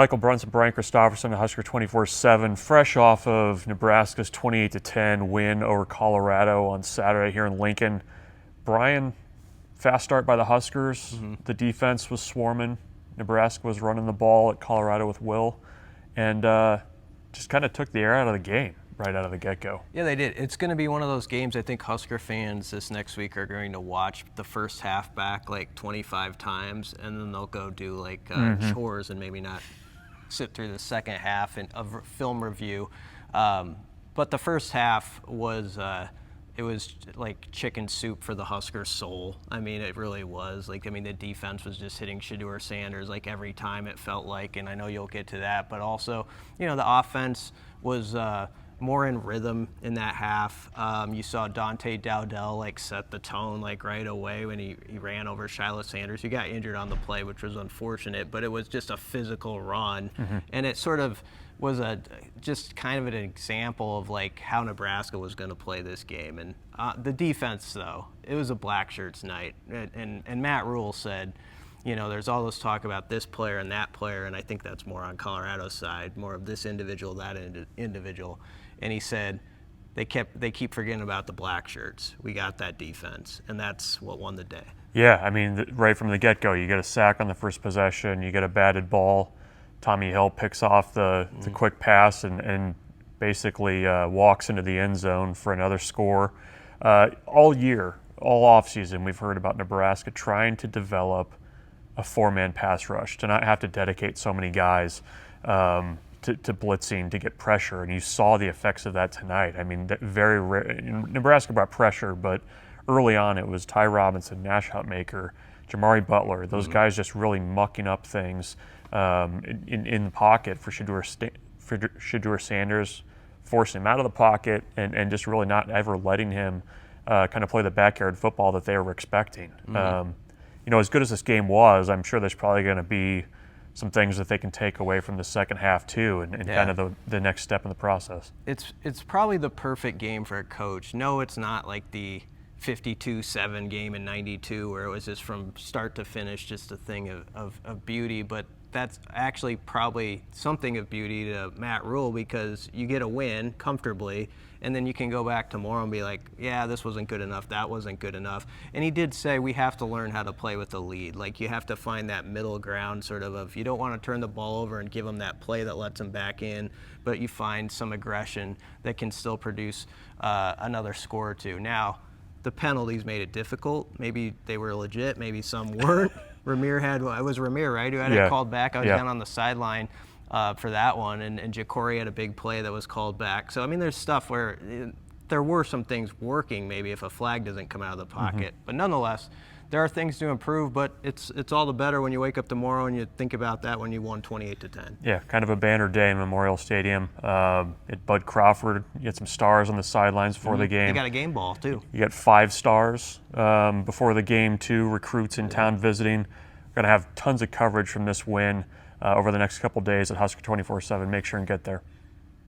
Michael Bruntz and Brian Christopherson, Husker247, fresh off of Nebraska's 28-10 win over Colorado on Saturday here in Lincoln. Brian, fast start by the Huskers. The defense was swarming. Nebraska was running the ball at Colorado with will, and just kind of took the air out of the game right out of the get-go. Yeah, they did. It's going to be one of those games I think Husker fans this next week are going to watch the first half back like 25 times, and then they'll go do like chores and maybe not sit through the second half and of film review. But the first half was it was like chicken soup for the Husker soul. I mean, it really was. Like, I mean, the defense was just hitting Shedeur Sanders like every time it felt like, and I know you'll get to that. But also, you know, the offense was more in rhythm in that half. You saw Dante Dowdell like set the tone like right away when he ran over Shiloh Sanders. He got injured on the play, which was unfortunate, but it was just a physical run. And it sort of was just kind of an example of like how Nebraska was going to play this game. And the defense, though, it was a black shirts night. And Matt Rule said, you know, there's all this talk about this player and that player, and I think that's more on Colorado's side, more of this individual, that individual. And he said, they keep forgetting about the black shirts. We got that defense, and that's what won the day. Yeah, I mean, right from the get-go, you get a sack on the first possession, you get a batted ball. Tommy Hill picks off the quick pass and basically walks into the end zone for another score. All year, all offseason, we've heard about Nebraska trying to develop a four-man pass rush, to not have to dedicate so many guys to blitzing, to get pressure, and you saw the effects of that tonight. I mean, very rare. Nebraska brought pressure, but early on it was Ty Robinson, Nash Hutmaker, Jamari Butler, those guys just really mucking up things in the pocket for Shedeur Sanders, forcing him out of the pocket and just really not ever letting him kind of play the backyard football that they were expecting. You know, as good as this game was, I'm sure there's probably going to be some things that they can take away from the second half too, and kind of the next step in the process. It's probably the perfect game for a coach. No, it's not like the 52-7 game in '92 where it was just from start to finish just a thing of beauty, but that's actually probably something of beauty to Matt Rule, because you get a win comfortably, and then you can go back tomorrow and be like, yeah, this wasn't good enough, that wasn't good enough. And he did say we have to learn how to play with the lead. Like, you have to find that middle ground sort of you don't want to turn the ball over and give them that play that lets them back in, but you find some aggression that can still produce another score or two. Now, the penalties made it difficult. Maybe they were legit, maybe some weren't. It was Ramir, right, who had it called back. I was down on the sideline for that one, and Ja'Cory had a big play that was called back. So, I mean, there's stuff where there were some things working maybe if a flag doesn't come out of the pocket. But nonetheless, there are things to improve, but it's all the better when you wake up tomorrow and you think about that when you won 28-10. Yeah, kind of a banner day in Memorial Stadium. At Bud Crawford, you get some stars on the sidelines before the game. You got a game ball, too. You get 5 stars before the game, too. Recruits in town visiting. We're going to have tons of coverage from this win over the next couple days at Husker247. Make sure and get there.